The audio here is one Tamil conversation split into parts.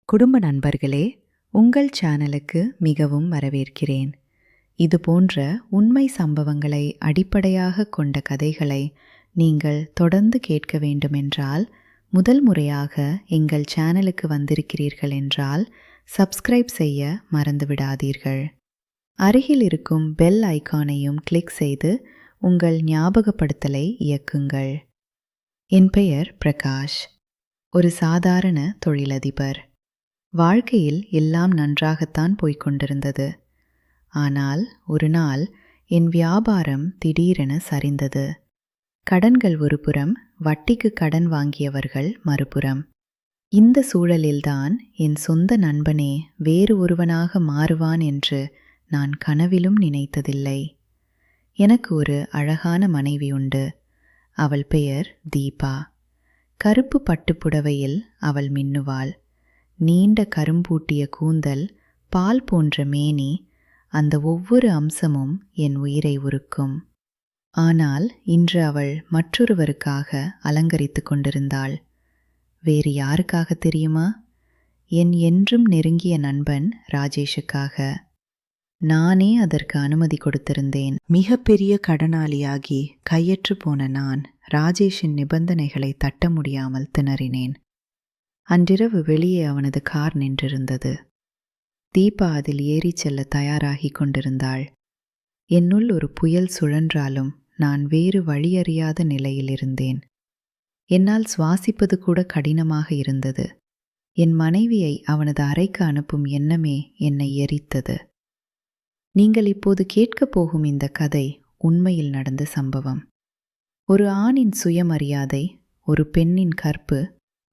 குடும்ப நண்பர்களே, உங்கள் சேனலுக்கு மிகவும் வரவேற்கிறேன். இது போன்ற உண்மை சம்பவங்களை அடிப்படையாக கொண்ட கதைகளை நீங்கள் தொடர்ந்து கேட்க வேண்டுமென்றால், முதல் முறையாக எங்கள் சேனலுக்கு வந்திருக்கிறீர்கள் என்றால் சப்ஸ்கிரைப் செய்ய மறந்துவிடாதீர்கள். அருகில் இருக்கும் பெல் ஐகானையும் கிளிக் செய்து உங்கள் ஞாபகப்படுத்தலை இயக்குங்கள். என் பெயர் பிரகாஷ். ஒரு சாதாரண தொழிலதிபர். வாழ்க்கையில் எல்லாம் நன்றாகத்தான் போய்கொண்டிருந்தது. ஆனால் ஒரு நாள் என் வியாபாரம் திடீரென சரிந்தது. கடன்கள் ஒரு புறம், வட்டிக்கு கடன் வாங்கியவர்கள் மறுபுறம். இந்த சூழலில்தான் என் சொந்த நண்பனே வேறு ஒருவனாக மாறுவான் என்று நான் கனவிலும் நினைத்ததில்லை. எனக்கு ஒரு அழகான மனைவி உண்டு. அவள் பெயர் தீபா. கருப்பு பட்டுப்புடவையில் அவள் மின்னுவாள். நீண்ட கரும்பூட்டிய கூந்தல், பால் போன்ற மேனி, அந்த ஒவ்வொரு அம்சமும் என் உயிரை உருக்கும். ஆனால் இன்று அவள் மற்றொருவருக்காக அலங்கரித்து கொண்டிருந்தாள். வேறு யாருக்காக தெரியுமா? என் என்றும் நெருங்கிய நண்பன் ராஜேஷுக்காக. நானே அதற்கு அனுமதி கொடுத்திருந்தேன். மிகப்பெரிய கடனாளியாகி கையற்று போன நான் ராஜேஷின் நிபந்தனைகளை தட்ட முடியாமல் திணறினேன். அன்றிரவு வெளியே அவனது கார் நின்றிருந்தது. தீபா அதில் ஏறிச் செல்ல தயாராகி கொண்டிருந்தாள். என்னுள் ஒரு புயல் சுழன்றாலும் நான் வேறு வழியறியாத நிலையில் இருந்தேன். என்னால் சுவாசிப்பது கூட கடினமாக இருந்தது. என் மனைவியை அவனது அறைக்கு அனுப்பும் எண்ணமே என்னை எரித்தது. நீங்கள் இப்போது கேட்கப் போகும் இந்த கதை உண்மையில் நடந்த சம்பவம். ஒரு ஆணின் சுயமரியாதை, ஒரு பெண்ணின் கற்பு,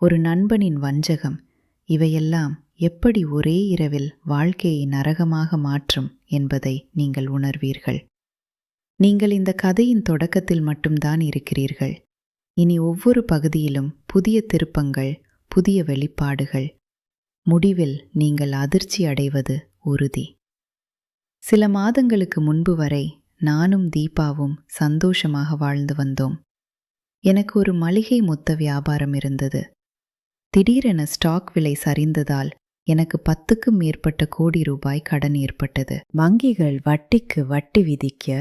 ஒரு நண்பனின் வஞ்சகம், இவையெல்லாம் எப்படி ஒரே இரவில் வாழ்க்கையை நரகமாக மாற்றும் என்பதை நீங்கள் உணர்வீர்கள். நீங்கள் இந்த கதையின் தொடக்கத்தில் மட்டும்தான் இருக்கிறீர்கள். இனி ஒவ்வொரு பகுதியிலும் புதிய திருப்பங்கள், புதிய வெளிப்பாடுகள். முடிவில் நீங்கள் அதிர்ச்சி அடைவது உறுதி. சில மாதங்களுக்கு முன்பு வரை நானும் தீபாவும் சந்தோஷமாக வாழ்ந்து வந்தோம். எனக்கு ஒரு மளிகை மொத்த வியாபாரம் இருந்தது. திடீரென ஸ்டாக் விலை சரிந்ததால் எனக்கு 10க்கும் மேற்பட்ட கோடி ரூபாய் கடன் ஏற்பட்டது. வங்கிகள் வட்டிக்கு வட்டி விதிக்க,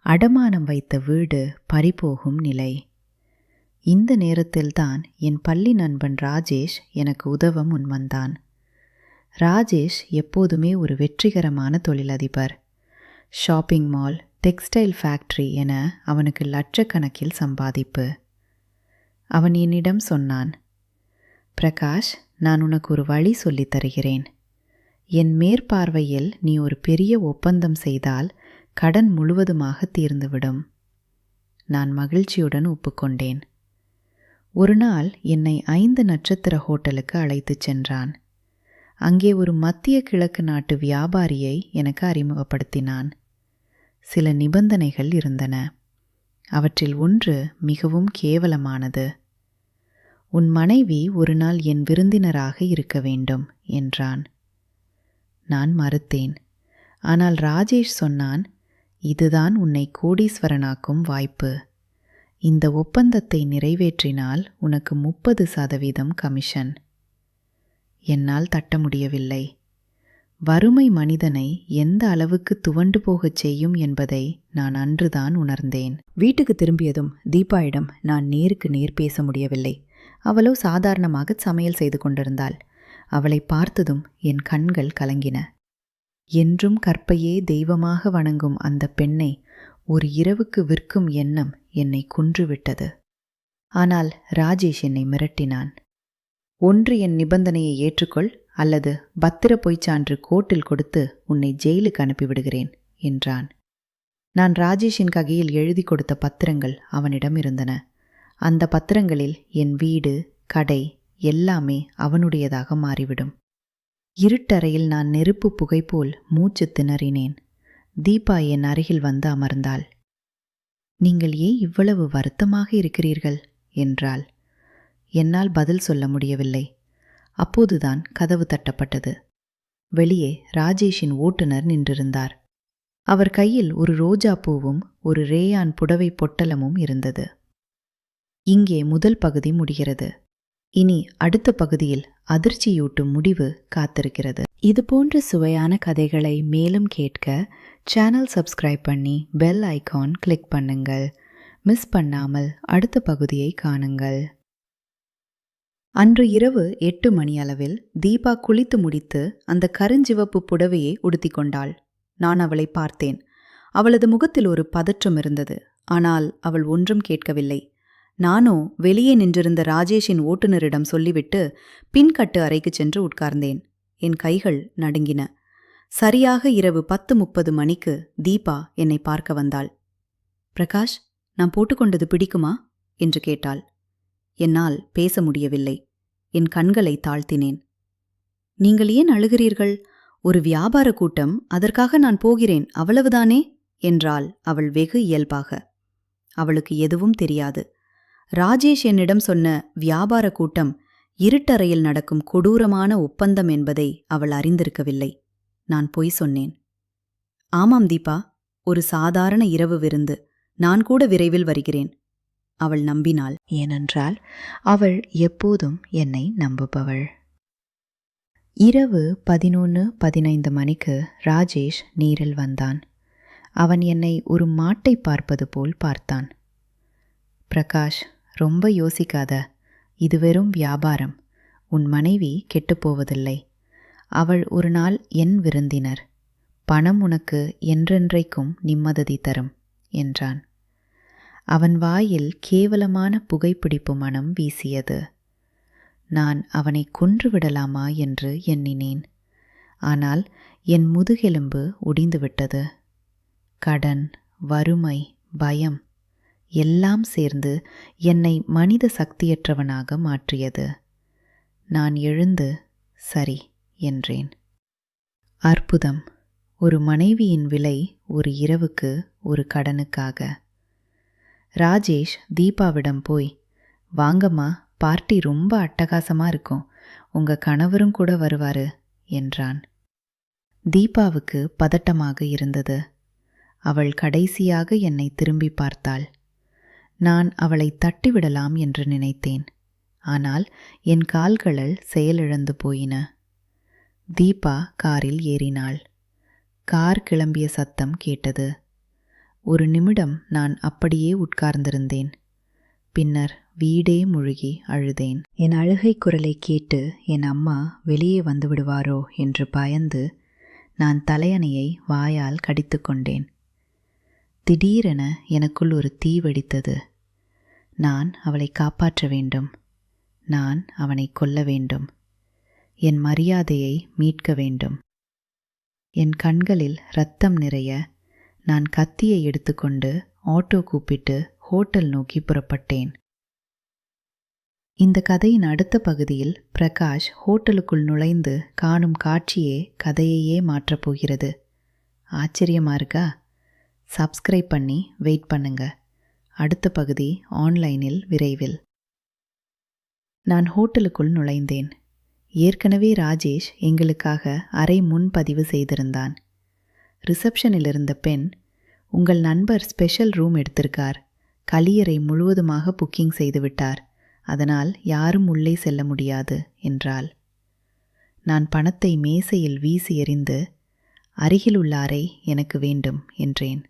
அடமானம் வைத்த வீடு பறிபோகும் நிலை. இந்த நேரத்தில்தான் என் பள்ளி நண்பன் ராஜேஷ் எனக்கு உதவ முன்வந்தான். ராஜேஷ் எப்போதுமே ஒரு வெற்றிகரமான தொழிலதிபர். ஷாப்பிங் மால், டெக்ஸ்டைல் ஃபேக்டரி என அவனுக்கு லட்சக்கணக்கில் சம்பாதிப்பு. அவன் என்னிடம் சொன்னான், பிரகாஷ், நான் உனக்கு ஒரு வழி சொல்லித் தருகிறேன். என் மேற்பார்வையில் நீ ஒரு பெரிய ஒப்பந்தம் செய்தால் கடன் முழுவதுமாக தீர்ந்துவிடும். நான் மகிழ்ச்சியுடன் ஒப்புக்கொண்டேன். ஒரு நாள் என்னை 5 நட்சத்திர ஹோட்டலுக்கு அழைத்துச் சென்றான். அங்கே ஒரு மத்திய கிழக்கு நாட்டு வியாபாரியை எனக்கு அறிமுகப்படுத்தினான். சில நிபந்தனைகள் இருந்தன. அவற்றில் ஒன்று மிகவும் கேவலமானது. உன் மனைவி ஒரு நாள் என் விருந்தினராக இருக்க வேண்டும் என்றான். நான் மறுத்தேன். ஆனால் ராஜேஷ் சொன்னான், இதுதான் உன்னை கோடீஸ்வரனாக்கும் வாய்ப்பு. இந்த ஒப்பந்தத்தை நிறைவேற்றினால் உனக்கு 30% கமிஷன். என்னால் தட்ட முடியவில்லை. வறுமை மனிதனை எந்த அளவுக்கு துவண்டு போகச் செய்யும் என்பதை நான் அன்றுதான் உணர்ந்தேன். வீட்டுக்கு திரும்பியதும் தீபாயிடம் நான் நேருக்கு நேர் பேச முடியவில்லை. அவளோ சாதாரணமாக சமையல் செய்து கொண்டிருந்தாள். அவளை பார்த்ததும் என் கண்கள் கலங்கின. என்றும் கற்பையே தெய்வமாக வணங்கும் அந்த பெண்ணை ஒரு இரவுக்கு விற்கும் எண்ணம் என்னை கொன்றுவிட்டது. ஆனால் ராஜேஷ் என்னை மிரட்டினான். ஒன்று என் நிபந்தனையை ஏற்றுக்கொள், அல்லது பத்திர பொய்ச்சான்று கோர்ட்டில் கொடுத்து உன்னை ஜெயிலுக்கு அனுப்பிவிடுகிறேன் என்றான். நான் ராஜேஷின் கையில் எழுதி கொடுத்த பத்திரங்கள் அவனிடம் இருந்தன. அந்த பத்திரங்களில் என் வீடு, கடை எல்லாமே அவனுடையதாக மாறிவிடும். இருட்டறையில் நான் நெருப்பு புகை போல் மூச்சு திணறினேன். தீபா என் அருகில் வந்து அமர்ந்தாள். நீங்கள் ஏன் இவ்வளவு வருத்தமாக இருக்கிறீர்கள் என்றாள். என்னால் பதில் சொல்ல முடியவில்லை. அப்போதுதான் கதவு தட்டப்பட்டது. வெளியே ராஜேஷின் ஓட்டுநர் நின்றிருந்தார். அவர் கையில் ஒரு ரோஜா பூவும் ஒரு ரேயான் புடவை பொட்டலமும் இருந்தது. இங்கே முதல் பகுதி முடிகிறது. இனி அடுத்த பகுதியில் அதிர்ச்சியூட்டும் முடிவு காத்திருக்கிறது. இதுபோன்ற சுவையான கதைகளை மேலும் கேட்க சேனல் சப்ஸ்கிரைப் பண்ணி பெல் ஐகான் கிளிக் பண்ணுங்கள். மிஸ் பண்ணாமல் அடுத்த பகுதியை காணுங்கள். அன்று இரவு 8 மணி அளவில் தீபா குளித்து முடித்து அந்த கருஞ்சிவப்பு புடவையை உடுத்திக் கொண்டாள். நான் அவளை பார்த்தேன். அவளது முகத்தில் ஒரு பதற்றம் இருந்தது. ஆனால் அவள் ஒன்றும் கேட்கவில்லை. நானோ வெளியே நின்றிருந்த ராஜேஷின் ஓட்டுநரிடம் சொல்லிவிட்டு பின்கட்டு அறைக்கு சென்று உட்கார்ந்தேன். என் கைகள் நடுங்கின. சரியாக இரவு 10:30 மணிக்கு தீபா என்னை பார்க்க வந்தாள். பிரகாஷ், நான் போட்டுக்கொண்டது பிடிக்குமா என்று கேட்டாள். என்னால் பேச முடியவில்லை. என் கண்களை தாழ்த்தினேன். நீங்கள் ஏன் அழுகிறீர்கள்? ஒரு வியாபார கூட்டம், அதற்காக நான் போகிறேன், அவ்வளவுதானே என்றாள் அவள் வெகு இயல்பாக. அவளுக்கு எதுவும் தெரியாது. ராஜேஷ் என்னிடம் சொன்ன வியாபார கூட்டம் இருட்டறையில் நடக்கும் கொடூரமான ஒப்பந்தம் என்பதை அவள் அறிந்திருக்கவில்லை. நான் பொய் சொன்னேன். ஆமாம் தீபா, ஒரு சாதாரண இரவு விருந்து. நான் கூட விரைவில் வருகிறேன். அவள் நம்பினாள். ஏனென்றால் அவள் எப்போதும் என்னை நம்புபவள். இரவு 11:15 மணிக்கு ராஜேஷ் நேரில் வந்தான். அவன் என்னை ஒரு மாட்டை பார்ப்பது போல் பார்த்தான். பிரகாஷ், ரொம்ப யோசிக்காத. இது வெறும் வியாபாரம். உன் மனைவி கெட்டுப்போவதில்லை. அவள் ஒரு நாள் என் விருந்தினர். பணம் உனக்கு என்றென்றைக்கும் நிம்மதி தரும் என்றான். அவன் வாயில் கேவலமான புகைப்பிடிப்பு மனம் வீசியது. நான் அவனை கொன்றுவிடலாமா என்று எண்ணினேன். ஆனால் என் முதுகெலும்பு ஒடிந்துவிட்டது. கடன், வறுமை, பயம் எல்லாம் சேர்ந்து என்னை மனித சக்தியற்றவனாக மாற்றியது. நான் எழுந்து சரி என்றேன். அற்புதம்! ஒரு மனைவியின் விலை ஒரு இரவுக்கு ஒரு கடனுக்காக. ராஜேஷ் தீபாவிடம் போய், வாங்கம்மா, பார்ட்டி ரொம்ப அட்டகாசமா இருக்கும், உங்க கணவரும் கூட வருவாரு என்றான். தீபாவுக்கு பதட்டமாக இருந்தது. அவள் கடைசியாக என்னை திரும்பி பார்த்தாள். நான் அவளை தட்டிவிடலாம் என்று நினைத்தேன். ஆனால் என் கால்கள் செயலிழந்து போயின. தீபா காரில் ஏறினாள். கார் கிளம்பிய சத்தம் கேட்டது. ஒரு நிமிடம் நான் அப்படியே உட்கார்ந்திருந்தேன். பின்னர் வீடே முழுகி அழுதேன். என் அழுகை குரலை கேட்டு என் அம்மா வெளியே வந்து விடுவாரோ என்று பயந்து நான் தலையணையை வாயால் கடித்து கொண்டேன். திடீரென எனக்குள் ஒரு தீ வெடித்தது. நான் அவளை காப்பாற்ற வேண்டும். நான் அவனை கொல்ல வேண்டும். என் மரியாதையை மீட்க வேண்டும். என் கண்களில் இரத்தம் நிறைய நான் கத்தியை எடுத்துக்கொண்டு ஆட்டோ கூப்பிட்டு ஹோட்டல் நோக்கி புறப்பட்டேன். இந்த கதையின் அடுத்த பகுதியில் பிரகாஷ் ஹோட்டலுக்குள் நுழைந்து காணும் காட்சியே கதையையே மாற்றப் போகிறது. ஆச்சரியமா இருக்கா? சப்ஸ்கிரைப் பண்ணி வெயிட் பண்ணுங்க. அடுத்த பகுதி ஆன்லைனில் விரைவில். நான் ஹோட்டலுக்குள் நுழைந்தேன். ஏற்கனவே ராஜேஷ் எங்களுக்காக அறை முன்பதிவு செய்திருந்தான். ரிசப்ஷனில் இருந்த பெண், உங்கள் நண்பர் ஸ்பெஷல் ரூம் எடுத்திருக்கார், கலியறை முழுவதுமாக புக்கிங் செய்துவிட்டார், அதனால் யாரும் உள்ளே செல்ல முடியாது என்றாள். நான் பணத்தை மேசையில் வீசி எறிந்து, அருகில் உள்ள அறை எனக்கு வேண்டும் என்றேன்.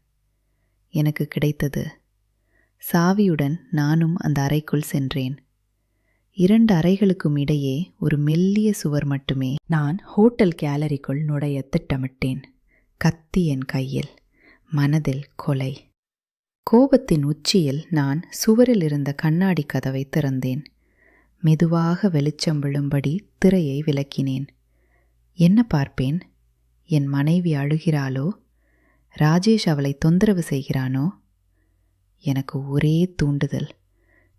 எனக்கு கிடைத்தது. சாவியுடன் நானும் அந்த அறைக்குள் சென்றேன். 2 அறைகளுக்கும் இடையே ஒரு மெல்லிய சுவர் மட்டுமே. நான் ஹோட்டல் கேலரிக்குள் நுழைய திட்டமிட்டேன். கத்தி என் கையில், மனதில் கொலை. கோபத்தின் உச்சியில் நான் சுவரில் இருந்த கண்ணாடி கதவை திறந்தேன். மெதுவாக வெளிச்சம் விழும்படி திரையை விலக்கினேன். என்ன பார்ப்பேன்? என் மனைவி அழுகிறாளோ? ராஜேஷ் அவளை தொந்தரவு செய்கிறானோ? எனக்கு ஒரே தூண்டுதல்,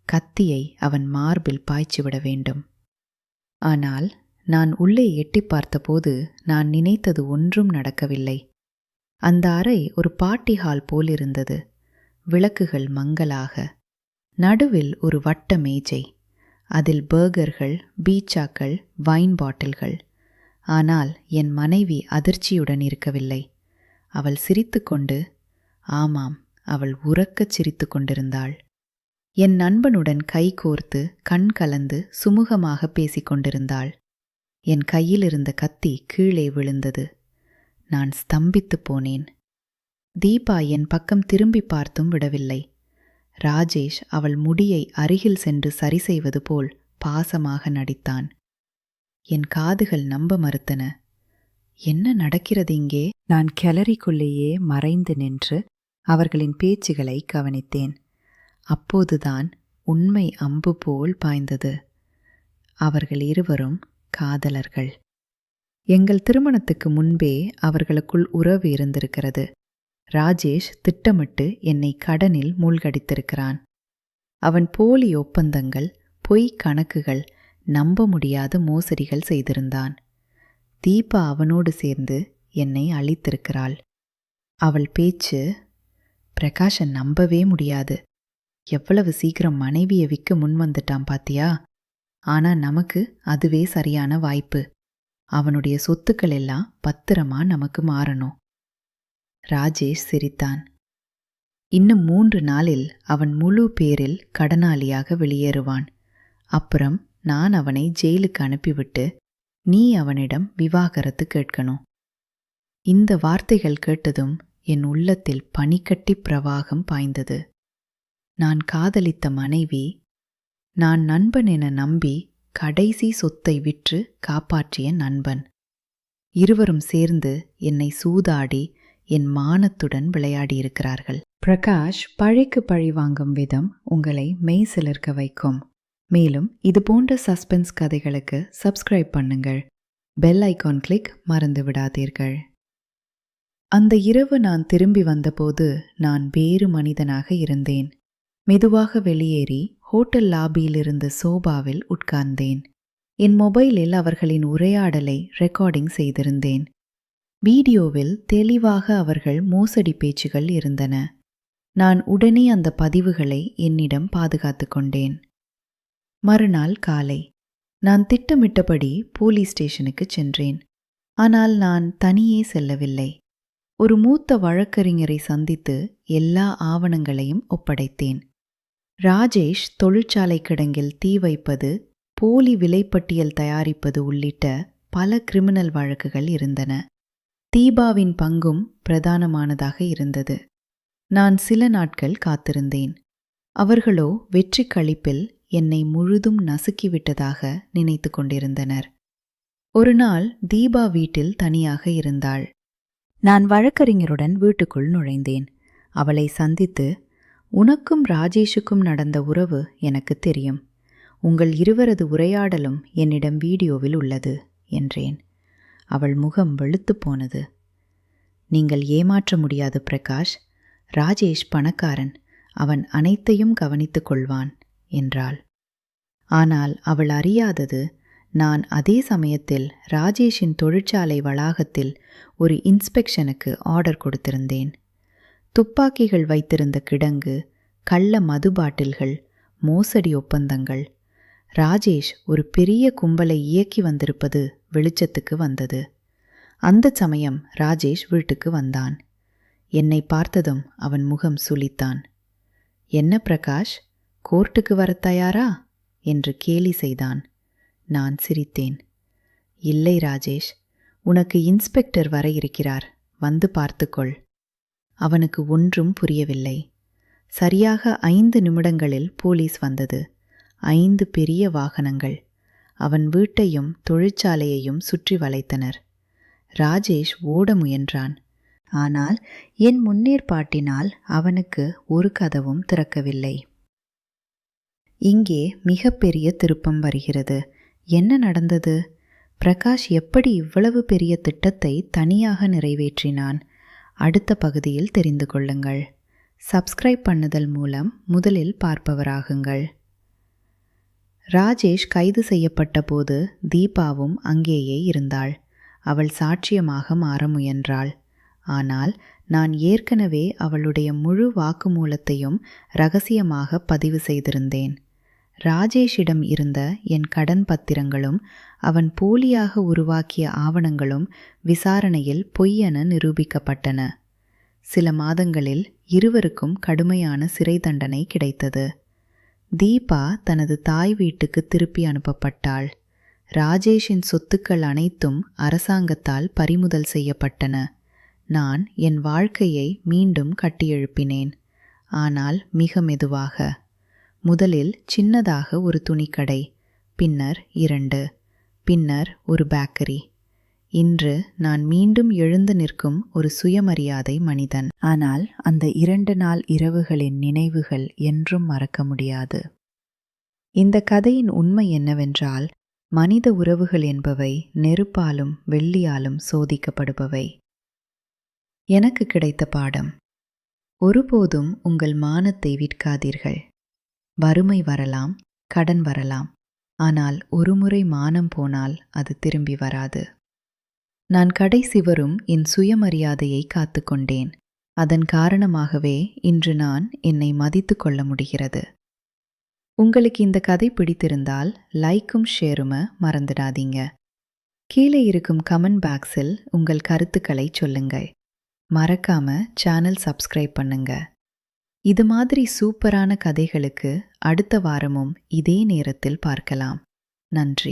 கத்தியை அவன் மார்பில் பாய்ச்சிவிட வேண்டும். ஆனால் நான் உள்ளே எட்டி பார்த்தபோது நான் நினைத்தது ஒன்றும் நடக்கவில்லை. அந்த அறை ஒரு பார்ட்டி ஹால் போலிருந்தது. விளக்குகள் மங்கலாக. நடுவில் ஒரு வட்ட மேஜை. அதில் பர்கர்கள், பீச்சாக்கள், வைன் பாட்டில்கள். ஆனால் என் மனைவி அதிர்ச்சியுடன் இருக்கவில்லை. அவள் சிரித்துக்கொண்டு, ஆமாம், அவள் உரக்கச் சிரித்து கொண்டிருந்தாள். என் நண்பனுடன் கை கோர்த்து கண் கலந்து சுமூகமாக பேசிக் கொண்டிருந்தாள். என் கையில் இருந்த கத்தி கீழே விழுந்தது. நான் ஸ்தம்பித்து போனேன். தீபா என் பக்கம் திரும்பி பார்த்தும் விடவில்லை. ராஜேஷ் அவள் முடியை அருகில் சென்று சரி செய்வது போல் பாசமாக நடித்தான். என் காதுகள் நம்ப மறுத்தன. என்ன நடக்கிறது இங்கே? நான் கேலரிக்குள்ளேயே மறைந்து நின்று அவர்களின் பேச்சுகளை கவனித்தேன். அப்போதுதான் உண்மை அம்பு போல் பாய்ந்தது. அவர்கள் இருவரும் காதலர்கள். எங்கள் திருமணத்துக்கு முன்பே அவர்களுக்குள் உறவு இருந்திருக்கிறது. ராஜேஷ் திட்டமிட்டு என்னை கடனில் மூழ்கடித்திருக்கிறான். அவன் போலி ஒப்பந்தங்கள், பொய் கணக்குகள், நம்ப முடியாத மோசடிகள் செய்திருந்தான். தீபா அவனோடு சேர்ந்து என்னை அழித்திருக்கிறாள். அவள் பேச்சு, பிரகாஷை நம்பவே முடியாது. எவ்வளவு சீக்கிரம் மனைவியை விற்க முன்வந்துட்டான் பாத்தியா? ஆனா நமக்கு அதுவே சரியான வாய்ப்பு. அவனுடைய சொத்துக்கள் எல்லாம் பத்திரமா நமக்கு மாறணும். ராஜேஷ் சிரித்தான். இன்னும் 3 நாளில் அவன் முழு பேரில் கடனாளியாக வெளியேறுவான். அப்புறம் நான் அவனை ஜெயிலுக்கு அனுப்பிவிட்டு நீ அவனிடம் விவாகரத்து கேட்கணும். இந்த வார்த்தைகள் கேட்டதும் என் உள்ளத்தில் பனிக்கட்டி பிரவாகம் பாய்ந்தது. நான் காதலித்த மனைவி, நான் நண்பன் என நம்பி கடைசி சொத்தை விற்று காப்பாற்றிய நண்பன், இருவரும் சேர்ந்து என்னை சூதாடி என் மானத்துடன் விளையாடியிருக்கிறார்கள். பிரகாஷ் பழிக்கு பழி வாங்கும் விதம் உங்களை மெய் சிலிர்க்க வைக்கும். மேலும் இது போன்ற சஸ்பென்ஸ் கதைகளுக்கு சப்ஸ்கிரைப் பண்ணுங்கள். பெல் ஐகான் கிளிக் மறந்து விடாதீர்கள். அந்த இரவு நான் திரும்பி வந்தபோது நான் வேறு மனிதனாக இருந்தேன். மெதுவாக வெளியேறி ஹோட்டல் லாபியில் இருந்த சோபாவில் உட்கார்ந்தேன். என் மொபைலில் அவர்களின் உரையாடலை ரெக்கார்டிங் செய்திருந்தேன். வீடியோவில் தெளிவாக அவர்கள் மோசடி பேச்சுகள் இருந்தன. நான் உடனே அந்த பதிவுகளை என்னிடம் பாதுகாத்து கொண்டேன். மறுநாள் காலை நான் திட்டமிட்டபடி போலீஸ் ஸ்டேஷனுக்கு சென்றேன். ஆனால் நான் தனியே செல்லவில்லை. ஒரு மூத்த வழக்கறிஞரை சந்தித்து எல்லா ஆவணங்களையும் ஒப்படைத்தேன். ராஜேஷ் தொழிற்சாலை கிடங்கில் தீ வைப்பது, போலி விலைப்பட்டியல் தயாரிப்பது உள்ளிட்ட பல கிரிமினல் வழக்குகள் இருந்தன. தீபாவின் பங்கும் பிரதானமானதாக இருந்தது. நான் சில நாட்கள் காத்திருந்தேன். அவர்களோ வெற்றி களிப்பில் என்னை முழுதும் நசுக்கிவிட்டதாக நினைத்து கொண்டிருந்தனர். ஒரு நாள் தீபா வீட்டில் தனியாக இருந்தாள். நான் வழக்கறிஞருடன் வீட்டுக்குள் நுழைந்தேன். அவளை சந்தித்து, உனக்கும் ராஜேஷுக்கும் நடந்த உறவு எனக்கு தெரியும். உங்கள் இருவரது உரையாடலும் என்னிடம் வீடியோவில் உள்ளது என்றேன். அவள் முகம் வெளுத்து போனது. நீங்கள் ஏமாற்ற முடியாது பிரகாஷ். ராஜேஷ் பணக்காரன். அவன் அனைத்தையும் கவனித்துக் கொள்வான் என்றாள். ஆனால் அவள் அறியாதது, நான் அதே சமயத்தில் ராஜேஷின் தொழிற்சாலை வளாகத்தில் ஒரு இன்ஸ்பெக்ஷனுக்கு ஆர்டர் கொடுத்திருந்தேன். துப்பாக்கிகள் வைத்திருந்த கிடங்கு, கள்ள மது பாட்டில்கள், மோசடி ஒப்பந்தங்கள். ராஜேஷ் ஒரு பெரிய கும்பலை இயக்கி வந்திருப்பது வெளிச்சத்துக்கு வந்தது. அந்த சமயம் ராஜேஷ் வீட்டுக்கு வந்தான். என்னை பார்த்ததும் அவன் முகம் சுளித்தான். என்ன பிரகாஷ், கோர்ட்டுக்கு வர தயாரா என்று கேலி செய்தான். நான் சிரித்தேன். இல்லை ராஜேஷ், உனக்கு இன்ஸ்பெக்டர் வர இருக்கிறார், வந்து பார்த்துக்கொள். அவனுக்கு ஒன்றும் புரியவில்லை. சரியாக 5 நிமிடங்களில் போலீஸ் வந்தது. 5 பெரிய வாகனங்கள். அவன் வீட்டையும் தொழிற்சாலையையும் சுற்றி வளைத்தனர். ராஜேஷ் ஓட முயன்றான். ஆனால் என் முன்னேற்பாட்டினால் அவனுக்கு ஒரு கதவும் திறக்கவில்லை. இங்கே மிகப்பெரிய திருப்பம் வருகிறது. என்ன நடந்தது? பிரகாஷ் எப்படி இவ்வளவு பெரிய திட்டத்தை தனியாக நிறைவேற்றினான்? அடுத்த பகுதியில் தெரிந்து கொள்ளுங்கள். சப்ஸ்கிரைப் பண்ணுதல் மூலம் முதலில் பார்ப்பவராகுங்கள். ராஜேஷ் கைது செய்யப்பட்ட போது தீபாவும் அங்கேயே இருந்தாள். அவள் சாட்சியமாக மாற முயன்றாள். ஆனால் நான் ஏற்கனவே அவளுடைய முழு வாக்குமூலத்தையும் இரகசியமாக பதிவு செய்திருந்தேன். ராஜேஷிடம் இருந்த என் கடன் பத்திரங்களும் அவன் போலியாக உருவாக்கிய ஆவணங்களும் விசாரணையில் பொய்யென நிரூபிக்கப்பட்டன. சில மாதங்களில் இருவருக்கும் கடுமையான சிறை தண்டனை கிடைத்தது. தீபா தனது தாய் வீட்டுக்கு திருப்பி அனுப்பப்பட்டாள். ராஜேஷின் சொத்துக்கள் அனைத்தும் அரசாங்கத்தால் பறிமுதல் செய்யப்பட்டன. நான் என் வாழ்க்கையை மீண்டும் கட்டியெழுப்பினேன். ஆனால் மிக மெதுவாக. முதலில் சின்னதாக ஒரு துணிக்கடை, பின்னர் 2, பின்னர் ஒரு பேக்கரி. இன்று நான் மீண்டும் எழுந்து நிற்கும் ஒரு சுயமரியாதை மனிதன். ஆனால் அந்த 2 நாள் இரவுகளின் நினைவுகள் என்றும் மறக்க முடியாது. இந்த கதையின் உண்மை என்னவென்றால், மனித உறவுகள் என்பவை நெருப்பாலும் வெள்ளியாலும் சோதிக்கப்படுபவை. எனக்கு கிடைத்த பாடம்: ஒருபோதும் உங்கள் மானத்தை விற்காதீர்கள். வறுமை வரலாம், கடன் வரலாம், ஆனால் ஒருமுறை மானம் போனால் அது திரும்பி வராது. நான் கடைசி வரும் என் சுயமரியாதையை காத்துக்கொண்டேன். அதன் காரணமாகவே இன்று நான் என்னை மதித்து கொள்ள முடிகிறது. உங்களுக்கு இந்த கதை பிடித்திருந்தால் லைக்கும் ஷேரும மறந்துடாதீங்க. கீழே இருக்கும் கமெண்ட் பாக்ஸில் உங்கள் கருத்துக்களை சொல்லுங்கள். மறக்காம சேனல் சப்ஸ்கிரைப் பண்ணுங்க. இது மாதிரி சூப்பரான கதைகளுக்கு அடுத்த வாரமும் இதே நேரத்தில் பார்க்கலாம். நன்றி.